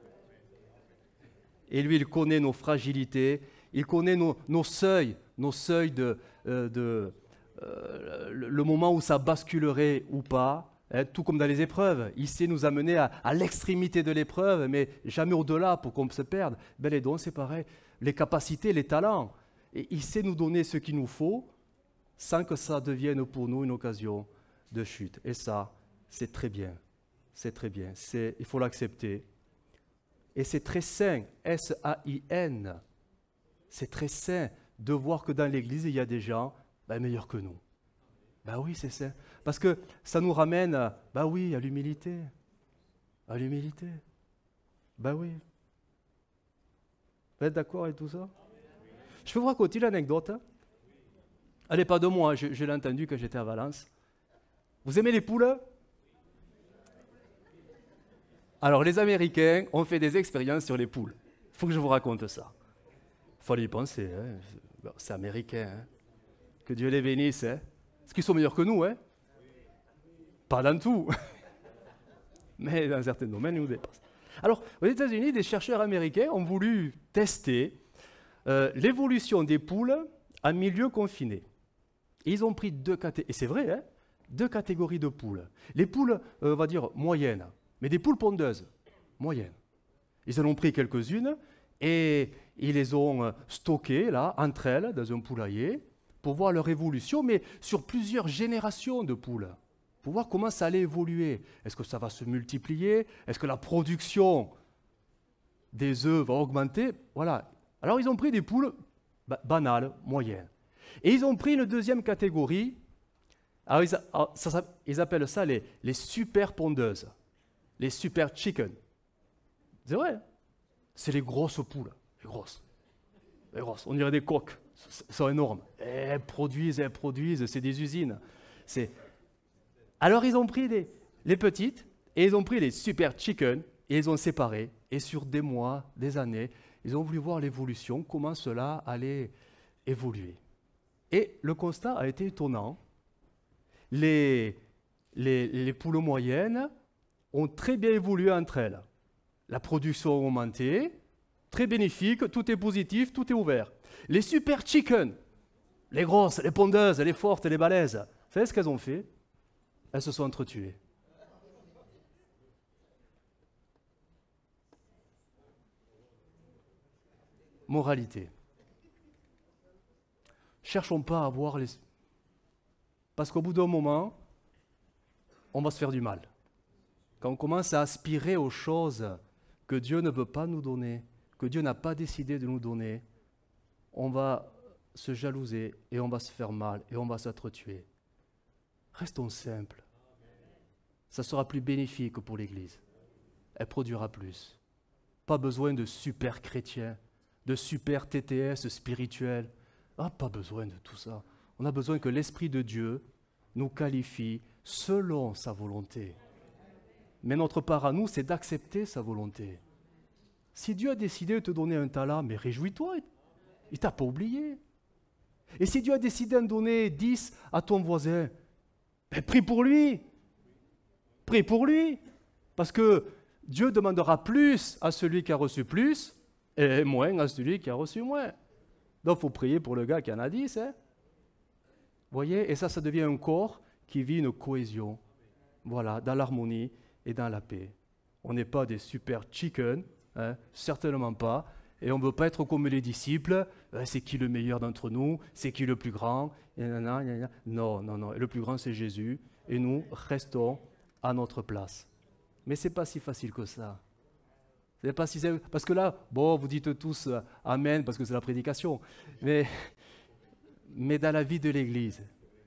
Et lui, il connaît nos fragilités, il connaît nos seuils le moment où ça basculerait ou pas. Tout comme dans les épreuves, il sait nous amener à l'extrémité de l'épreuve, mais jamais au-delà pour qu'on se perde. Les dons, c'est pareil. Les capacités, les talents. Et il sait nous donner ce qu'il nous faut sans que ça devienne pour nous une occasion de chute. Et ça, c'est très bien. C'est très bien. Il faut l'accepter. Et c'est très sain, S-A-I-N. C'est très sain de voir que dans l'Église, il y a des gens meilleurs que nous. Oui, c'est ça. Parce que ça nous ramène, à l'humilité. À l'humilité. Oui. Vous êtes d'accord avec tout ça? Je peux vous raconter l'anecdote. Elle n'est pas de moi, je l'ai entendue quand j'étais à Valence. Vous aimez les poules? Alors, les Américains ont fait des expériences sur les poules. Il faut que je vous raconte ça. Il fallait y penser. C'est américain. Que Dieu les bénisse. Est-ce qu'ils sont meilleurs que nous? Pas dans tout. Mais dans certains domaines, ils nous dépassent. Alors, aux États-Unis, des chercheurs américains ont voulu tester l'évolution des poules en milieu confiné. Et ils ont pris deux catégories. Et c'est vrai, deux catégories de poules. Les poules, on va dire, moyennes. Mais des poules pondeuses, moyennes. Ils en ont pris quelques-unes et ils les ont stockées là, entre elles, dans un poulailler, pour voir leur évolution, mais sur plusieurs générations de poules, pour voir comment ça allait évoluer. Est-ce que ça va se multiplier? Est-ce que la production des œufs va augmenter? Voilà. Alors ils ont pris des poules banales, moyennes. Et ils ont pris une deuxième catégorie. Alors ils appellent ça les super pondeuses, les super chicken. C'est vrai, c'est les grosses poules, les grosses. On dirait des coqs, elles sont énormes. Elles produisent, c'est des usines. Alors ils ont pris les petites et ils ont pris les super chicken et ils ont séparé. Et sur des mois, des années, ils ont voulu voir l'évolution, comment cela allait évoluer. Et le constat a été étonnant. Les poules moyennes ont très bien évolué entre elles. La production a augmenté, très bénéfique, tout est positif, tout est ouvert. Les super chicken, les grosses, les pondeuses, les fortes, les balèzes, vous savez ce qu'elles ont fait? Elles se sont entretuées. Moralité. Cherchons pas à voir les... Parce qu'au bout d'un moment, on va se faire du mal. Quand on commence à aspirer aux choses que Dieu ne veut pas nous donner, que Dieu n'a pas décidé de nous donner, on va se jalouser et on va se faire mal et on va s'entretuer. Restons simples. Ça sera plus bénéfique pour l'Église. Elle produira plus. Pas besoin de super chrétiens, de super TTS spirituels. Ah, pas besoin de tout ça. On a besoin que l'Esprit de Dieu nous qualifie selon sa volonté. Mais notre part à nous, c'est d'accepter sa volonté. Si Dieu a décidé de te donner un talent, mais réjouis-toi, il ne t'a pas oublié. Et si Dieu a décidé de donner 10 à ton voisin, ben prie pour lui. Prie pour lui. Parce que Dieu demandera plus à celui qui a reçu plus et moins à celui qui a reçu moins. Donc il faut prier pour le gars qui en a 10. Hein? Vous voyez, et ça devient un corps qui vit une cohésion. Voilà, dans l'harmonie et dans la paix. On n'est pas des super chicken, hein, certainement pas. Et on ne veut pas être comme les disciples. C'est qui le meilleur d'entre nous? C'est qui le plus grand? Non, non, non. Et le plus grand, c'est Jésus. Et nous restons à notre place. Mais ce n'est pas si facile que ça. C'est pas si simple. Parce que là, bon, vous dites tous Amen parce que c'est la prédication. Mais dans la vie de l'Église,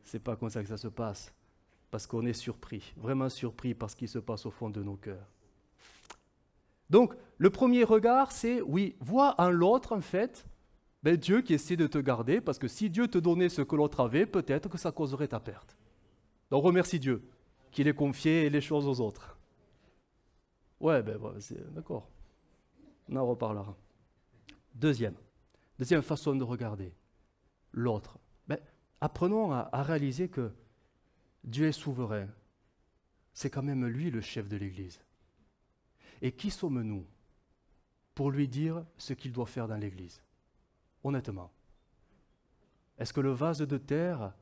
ce n'est pas comme ça que ça se passe. Parce qu'on est surpris, vraiment surpris par ce qui se passe au fond de nos cœurs. Donc, le premier regard, c'est, oui, vois en l'autre, en fait, Dieu qui essaie de te garder, parce que si Dieu te donnait ce que l'autre avait, peut-être que ça causerait ta perte. Donc, remercie Dieu qu'il ait confié les choses aux autres. Ouais, d'accord. On en reparlera. Deuxième façon de regarder l'autre. Apprenons à réaliser que Dieu est souverain. C'est quand même lui le chef de l'Église. Et qui sommes-nous pour lui dire ce qu'il doit faire dans l'Église? Honnêtement. Est-ce que le vase de terre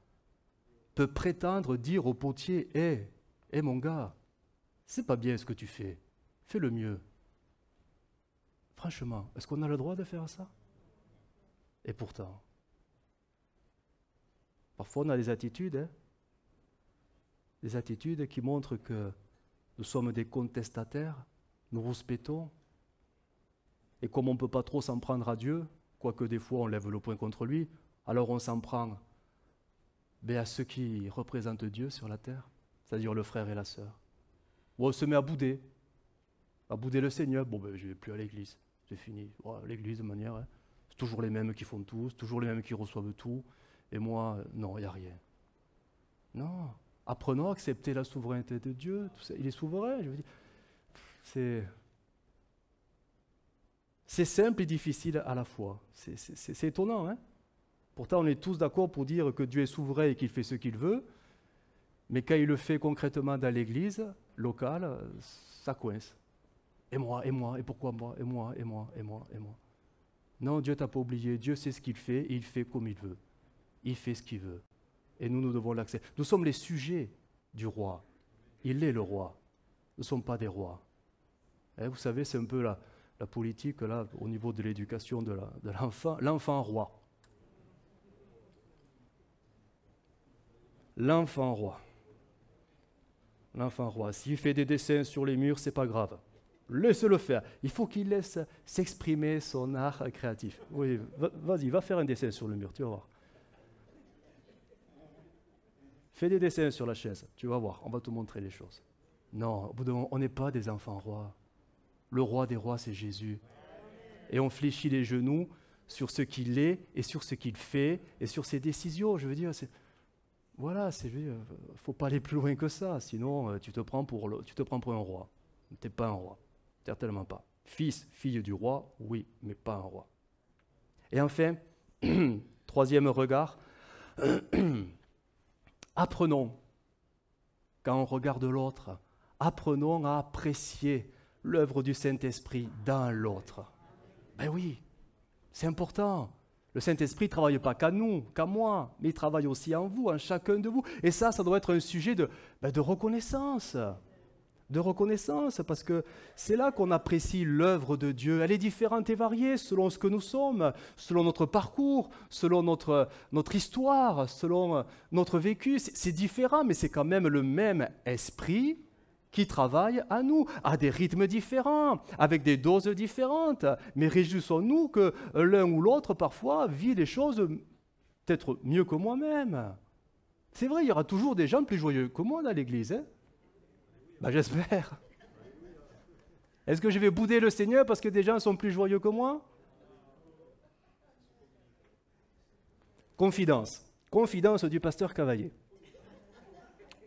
peut prétendre dire au potier « Hé, mon gars, c'est pas bien ce que tu fais, fais le mieux ». Franchement, est-ce qu'on a le droit de faire ça? Et pourtant, parfois on a des attitudes qui montrent que nous sommes des contestataires, nous rouspétons, et comme on ne peut pas trop s'en prendre à Dieu, quoique des fois on lève le poing contre lui, alors on s'en prend à ceux qui représentent Dieu sur la terre, c'est-à-dire le frère et la sœur. Ou on se met à bouder le Seigneur. Bon, je ne vais plus à l'église, c'est fini. L'église, de manière, c'est toujours les mêmes qui font tout, c'est toujours les mêmes qui reçoivent tout, et moi, non, il n'y a rien. Non, apprenons à accepter la souveraineté de Dieu, tout ça. Il est souverain, je veux dire. C'est simple et difficile à la fois. C'est étonnant, hein? Pourtant, on est tous d'accord pour dire que Dieu est souverain et qu'il fait ce qu'il veut, mais quand il le fait concrètement dans l'église locale, ça coince. Et moi, et pourquoi moi, et moi. Non, Dieu t'a pas oublié, Dieu sait ce qu'il fait, et il fait comme il veut. Il fait ce qu'il veut. Et nous devons l'accepter. Nous sommes les sujets du roi. Il est le roi. Nous ne sommes pas des rois. Et vous savez, c'est un peu la politique là, au niveau de l'éducation de l'enfant, l'enfant roi. L'enfant roi. L'enfant roi. S'il fait des dessins sur les murs, c'est pas grave. Laissez-le faire. Il faut qu'il laisse s'exprimer son art créatif. Oui, vas-y, va faire un dessin sur le mur, tu vas voir. Fais des dessins sur la chaise, tu vas voir, on va te montrer les choses. Non, au bout d'un moment, on n'est pas des enfants rois. Le roi des rois, c'est Jésus. Et on fléchit les genoux sur ce qu'il est et sur ce qu'il fait et sur ses décisions. Je veux dire, voilà, faut pas aller plus loin que ça, sinon tu te prends pour un roi. Tu n'es pas un roi, certainement pas. Fils, fille du roi, oui, mais pas un roi. Et enfin, troisième regard, apprenons, quand on regarde l'autre, apprenons à apprécier l'œuvre du Saint-Esprit dans l'autre. Ben oui, c'est important. Le Saint-Esprit ne travaille pas qu'à nous, qu'à moi, mais il travaille aussi en vous, en chacun de vous. Et ça doit être un sujet de reconnaissance. De reconnaissance, parce que c'est là qu'on apprécie l'œuvre de Dieu. Elle est différente et variée selon ce que nous sommes, selon notre parcours, selon notre histoire, selon notre vécu. C'est différent, mais c'est quand même le même esprit qui travaille à nous, à des rythmes différents, avec des doses différentes. Mais réjouissons-nous que l'un ou l'autre, parfois, vit les choses peut-être mieux que moi-même. C'est vrai, il y aura toujours des gens plus joyeux que moi dans l'Église, hein. Ben, j'espère. Est-ce que je vais bouder le Seigneur parce que des gens sont plus joyeux que moi? Confidence. Confidence du pasteur Cavaillé.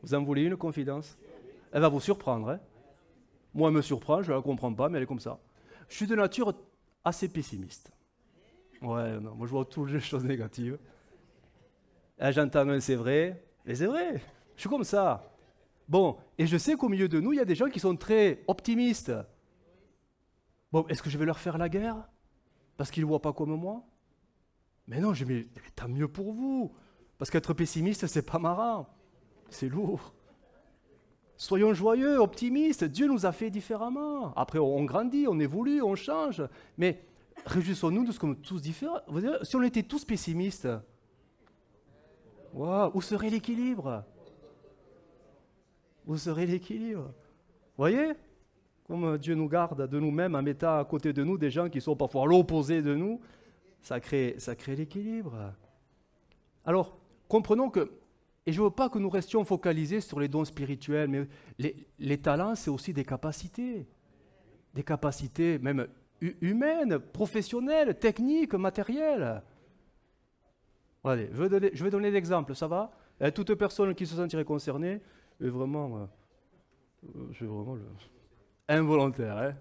Vous en voulez une confidence? Elle va vous surprendre. Hein? Moi, elle me surprend, je ne la comprends pas, mais elle est comme ça. Je suis de nature assez pessimiste. Ouais, non, moi je vois toutes les choses négatives. J'entends un c'est vrai, et c'est vrai. Je suis comme ça. Bon, et je sais qu'au milieu de nous, il y a des gens qui sont très optimistes. Bon, est-ce que je vais leur faire la guerre parce qu'ils ne voient pas comme moi? Mais non, mais tant mieux pour vous. Parce qu'être pessimiste, c'est pas marrant. C'est lourd. Soyons joyeux, optimistes. Dieu nous a fait différemment. Après, on grandit, on évolue, on change. Mais réjouissons-nous de ce qu'on est tous différents. Vous savez, si on était tous pessimistes, wow, où serait l'équilibre? Où serait l'équilibre? Vous voyez? Comme Dieu nous garde de nous-mêmes en mettant à côté de nous des gens qui sont parfois à l'opposé de nous, ça crée l'équilibre. Alors, comprenons que, et je ne veux pas que nous restions focalisés sur les dons spirituels, mais les talents, c'est aussi des capacités même humaines, professionnelles, techniques, matérielles. Allez, je vais donner l'exemple, ça va? Toute personne qui se sentirait concernée, est vraiment, involontaire. Hein?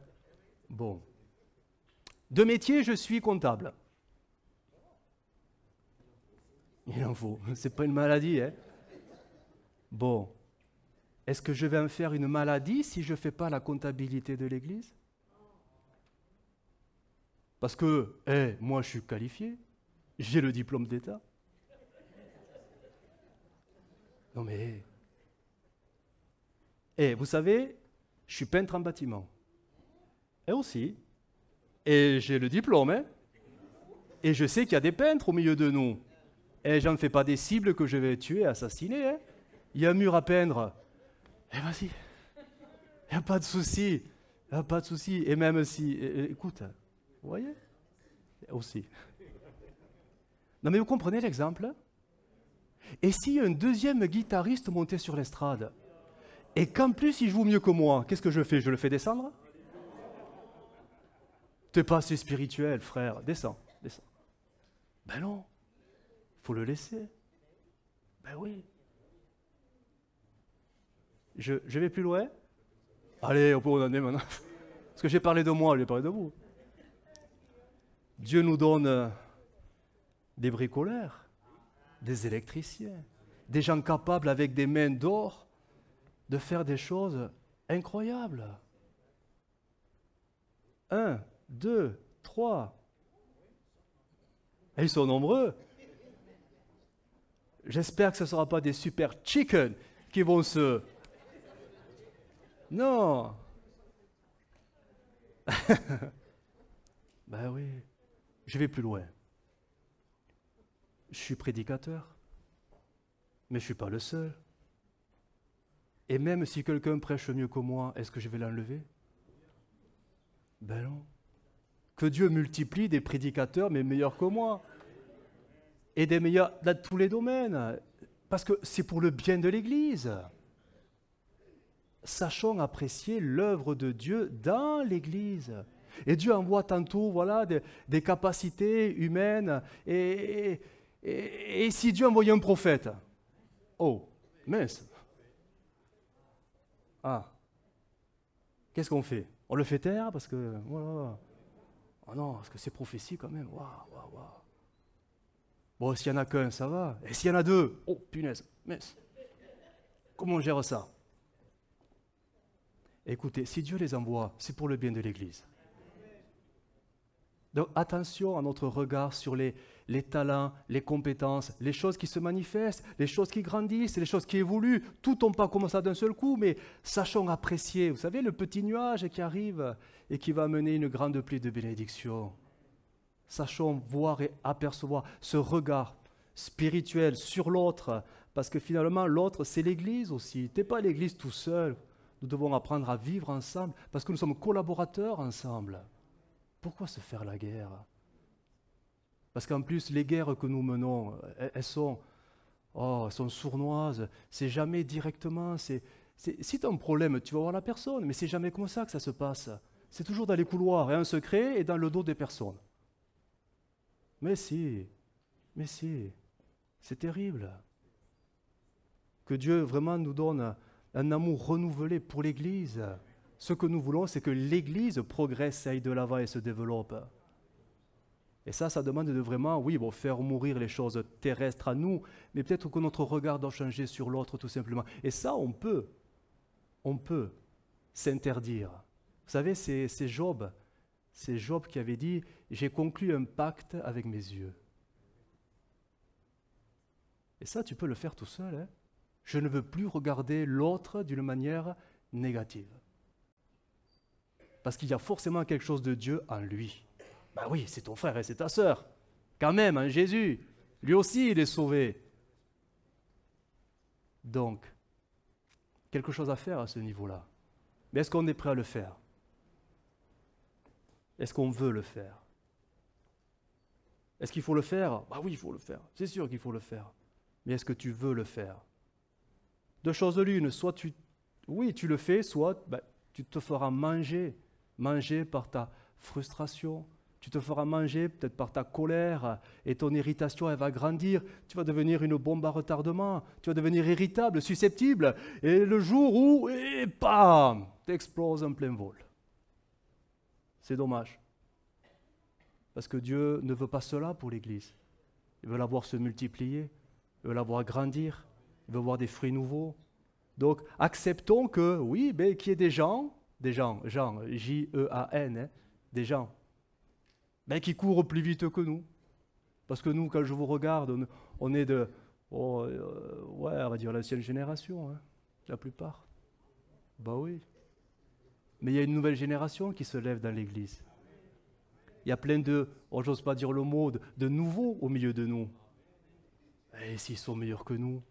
Bon. De métier, je suis comptable. Il en faut. C'est pas une maladie. Hein? Bon. Est-ce que je vais en faire une maladie si je ne fais pas la comptabilité de l'Église? Parce que, moi, je suis qualifié. J'ai le diplôme d'État. Non mais... vous savez, je suis peintre en bâtiment. Et aussi. Et j'ai le diplôme, hein. Et je sais qu'il y a des peintres au milieu de nous. Et j'en fais pas des cibles que je vais tuer, assassiner, hein. Il y a un mur à peindre. Vas-y. Il n'y a pas de souci. Il n'y a pas de souci. Et même si... écoute, vous voyez? Aussi. Non mais vous comprenez l'exemple? Et si un deuxième guitariste montait sur l'estrade, et qu'en plus il joue mieux que moi, qu'est-ce que je fais? Je le fais descendre? T'es pas assez spirituel, frère. Descends. Ben non, faut le laisser. Ben oui. Je vais plus loin? Allez, on peut en aller maintenant. Parce que j'ai parlé de moi, j'ai parlé de vous. Dieu nous donne des bricoleurs, des électriciens, des gens capables avec des mains d'or de faire des choses incroyables. 1, 2, 3. Et ils sont nombreux. J'espère que ce ne sera pas des super chicken qui vont se... Non. Ben oui, je vais plus loin. Je suis prédicateur. Mais je ne suis pas le seul. Et même si quelqu'un prêche mieux que moi, est-ce que je vais l'enlever? Ben non. Que Dieu multiplie des prédicateurs, mais meilleurs que moi. Et des meilleurs dans tous les domaines. Parce que c'est pour le bien de l'Église. Sachons apprécier l'œuvre de Dieu dans l'Église. Et Dieu envoie tantôt voilà, des capacités humaines. Et si Dieu envoyait un prophète? Oh, mince. Ah. Qu'est-ce qu'on fait? On le fait taire parce que... Voilà. Oh non, parce que c'est prophétie quand même. Waouh, waouh, waouh. Bon, s'il n'y en a qu'un, ça va. Et s'il y en a deux? Oh, punaise, mince. Comment on gère ça? Écoutez, si Dieu les envoie, c'est pour le bien de l'Église. Donc attention à notre regard sur les talents, les compétences, les choses qui se manifestent, les choses qui grandissent, les choses qui évoluent. Tout ne tombe pas comme ça d'un seul coup, mais sachons apprécier. Vous savez, le petit nuage qui arrive et qui va amener une grande pluie de bénédiction. Sachons voir et apercevoir ce regard spirituel sur l'autre, parce que finalement, l'autre, c'est l'Église aussi. Tu n'es pas l'Église tout seul. Nous devons apprendre à vivre ensemble, parce que nous sommes collaborateurs ensemble. Pourquoi se faire la guerre? Parce qu'en plus, les guerres que nous menons, elles sont sournoises. C'est jamais directement. Si tu as un problème, tu vas voir la personne, mais c'est jamais comme ça que ça se passe. C'est toujours dans les couloirs, et un secret, et dans le dos des personnes. Mais si, c'est terrible. Que Dieu vraiment nous donne un amour renouvelé pour l'Église. Ce que nous voulons, c'est que l'Église progresse, aille de l'avant et se développe. Et ça demande de vraiment, faire mourir les choses terrestres à nous, mais peut-être que notre regard doit changer sur l'autre tout simplement. Et ça, on peut s'interdire. Vous savez, c'est Job qui avait dit « J'ai conclu un pacte avec mes yeux ». Et ça, tu peux le faire tout seul. Hein? Je ne veux plus regarder l'autre d'une manière négative. Parce qu'il y a forcément quelque chose de Dieu en lui. Ben oui, c'est ton frère et c'est ta sœur. Quand même, hein, Jésus, lui aussi, il est sauvé. Donc, quelque chose à faire à ce niveau-là. Mais est-ce qu'on est prêt à le faire? Est-ce qu'on veut le faire? Est-ce qu'il faut le faire? Bah oui, il faut le faire. C'est sûr qu'il faut le faire. Mais est-ce que tu veux le faire? Deux choses l'une, soit tu le fais, soit tu te feras manger par ta frustration, tu te feras manger peut-être par ta colère et ton irritation, elle va grandir, tu vas devenir une bombe à retardement, tu vas devenir irritable, susceptible, et le jour où, et bam, t'exploses en plein vol. C'est dommage. Parce que Dieu ne veut pas cela pour l'Église. Il veut la voir se multiplier, il veut la voir grandir, il veut voir des fruits nouveaux. Donc, acceptons que, qu'il y ait des gens, J-E-A-N, hein, des gens, qui courent plus vite que nous. Parce que nous, quand je vous regarde, on est on va dire l'ancienne génération, hein, la plupart. Bah oui. Mais il y a une nouvelle génération qui se lève dans l'Église. Il y a plein j'ose pas dire le mot, de nouveaux au milieu de nous. Et s'ils sont meilleurs que nous,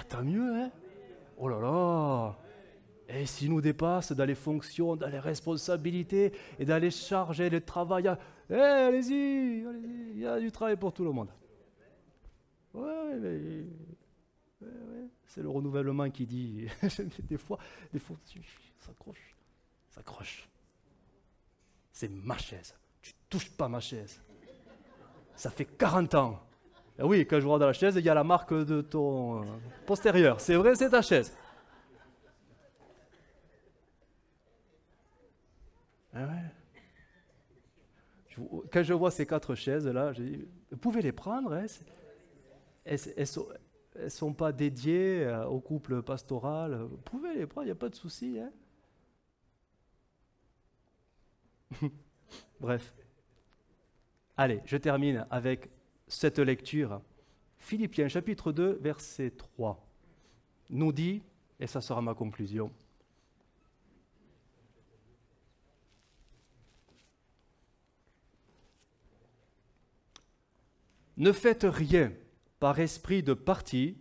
tant mieux, hein. Oh là là! Et s'ils nous dépassent dans les fonctions, dans les responsabilités et dans les charges et le travail, allez-y, il y a du travail pour tout le monde. Ouais, c'est le renouvellement qui dit. des fois, ça accroche. C'est ma chaise. Tu touches pas ma chaise. Ça fait 40 ans. Et oui, quand je vois dans la chaise, il y a la marque de ton postérieur. C'est vrai, c'est ta chaise. Ah ouais. Quand je vois ces 4 chaises-là, je dis, vous pouvez les prendre. Hein, elles sont pas dédiées au couple pastoral. Vous pouvez les prendre, il n'y a pas de souci. Hein. Bref. Allez, je termine avec cette lecture. Philippiens chapitre 2, verset 3 nous dit, et ça sera ma conclusion, ne faites rien par esprit de parti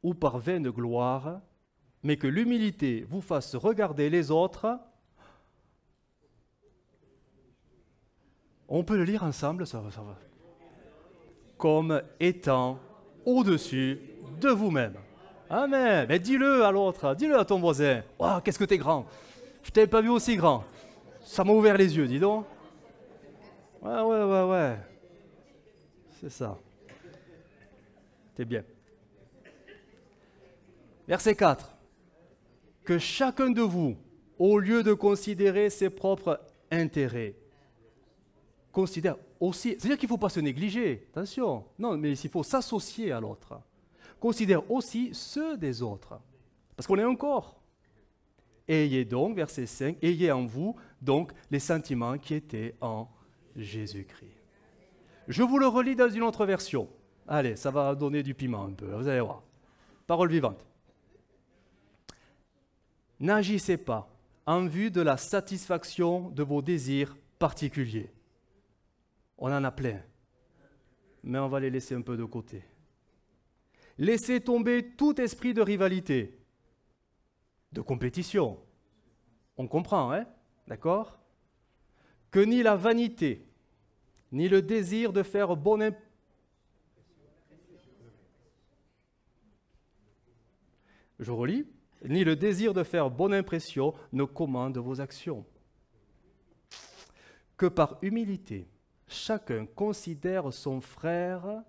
ou par vaine gloire, mais que l'humilité vous fasse regarder les autres. On peut le lire ensemble, ça va. Comme étant au-dessus de vous-même. Amen. Mais dis-le à l'autre, dis-le à ton voisin. Oh, qu'est-ce que t'es grand. Je t'avais pas vu aussi grand. Ça m'a ouvert les yeux, dis donc. Ouais. C'est ça. T'es bien. Verset 4. Que chacun de vous, au lieu de considérer ses propres intérêts, considère aussi, c'est-à-dire qu'il ne faut pas se négliger, attention, non, mais il faut s'associer à l'autre. Considère aussi ceux des autres, parce qu'on est un corps. Ayez donc, verset 5, ayez en vous donc les sentiments qui étaient en Jésus-Christ. Je vous le relis dans une autre version. Allez, ça va donner du piment un peu, vous allez voir. Parole vivante. N'agissez pas en vue de la satisfaction de vos désirs particuliers. On en a plein, mais on va les laisser un peu de côté. Laissez tomber tout esprit de rivalité, de compétition. On comprend, hein? D'accord? Que ni la vanité, ni le désir de faire bonne impression. Je relis. Ni le désir de faire bonne impression ne commande vos actions. Que par humilité, chacun considère son frère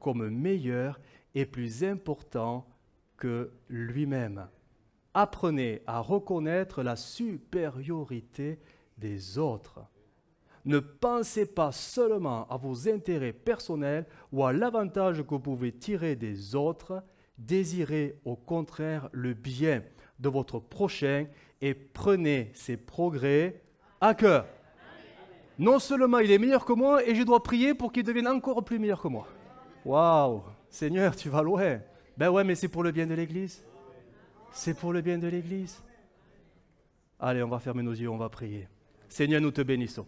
comme meilleur et plus important que lui-même. Apprenez à reconnaître la supériorité des autres. Ne pensez pas seulement à vos intérêts personnels ou à l'avantage que vous pouvez tirer des autres. Désirez au contraire le bien de votre prochain et prenez ses progrès à cœur. Non seulement il est meilleur que moi et je dois prier pour qu'il devienne encore plus meilleur que moi. Waouh, Seigneur, tu vas loin. Ben ouais, mais c'est pour le bien de l'Église. C'est pour le bien de l'Église. Allez, on va fermer nos yeux, on va prier. Seigneur, nous te bénissons.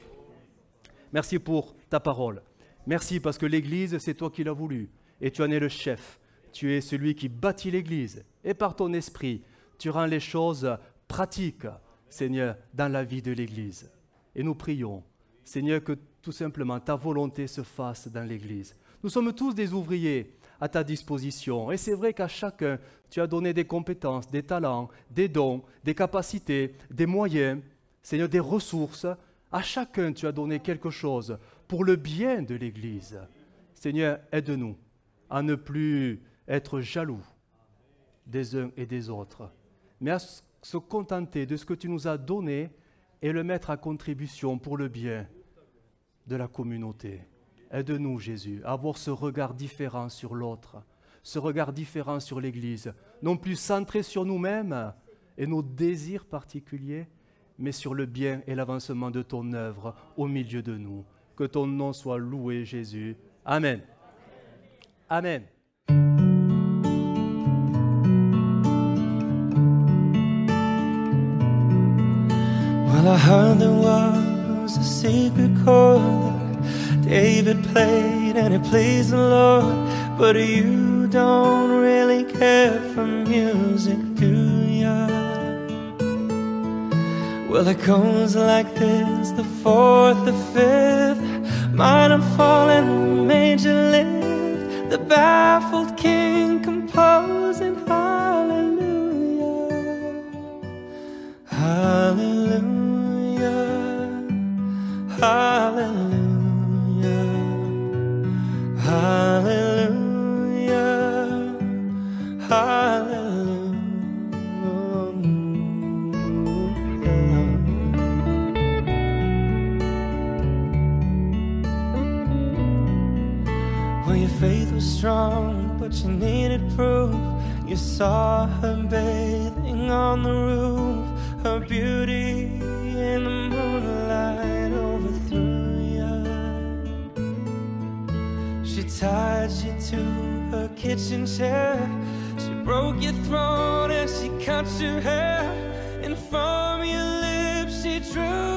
Merci pour ta parole. Merci parce que l'Église, c'est toi qui l'as voulu et tu en es le chef. Tu es celui qui bâtit l'Église et par ton esprit, tu rends les choses pratiques, Seigneur, dans la vie de l'Église. Et nous prions, Seigneur, que tout simplement ta volonté se fasse dans l'Église. Nous sommes tous des ouvriers à ta disposition et c'est vrai qu'à chacun, tu as donné des compétences, des talents, des dons, des capacités, des moyens, Seigneur, des ressources. À chacun, tu as donné quelque chose pour le bien de l'Église. Seigneur, aide-nous à ne plus être jaloux des uns et des autres, mais à se contenter de ce que tu nous as donné et le mettre à contribution pour le bien de la communauté. Aide-nous, Jésus, à avoir ce regard différent sur l'autre, ce regard différent sur l'Église, non plus centré sur nous-mêmes et nos désirs particuliers, mais sur le bien et l'avancement de ton œuvre au milieu de nous. Que ton nom soit loué, Jésus. Amen. Amen. Well, I heard there was a secret chord that David played and it pleased the Lord, but you don't really care for music, do ya? Well, it goes like this, the fourth, the fifth, minor fall and major lift, the baffled king composing hallelujah, hallelujah. Hallelujah, hallelujah, hallelujah. Well, your faith was strong, but you needed proof. You saw her bathing on the roof, her beauty in the moonlight overthrew you. She tied you to her kitchen chair, she broke your throat and she cut your hair, and from your lips she drew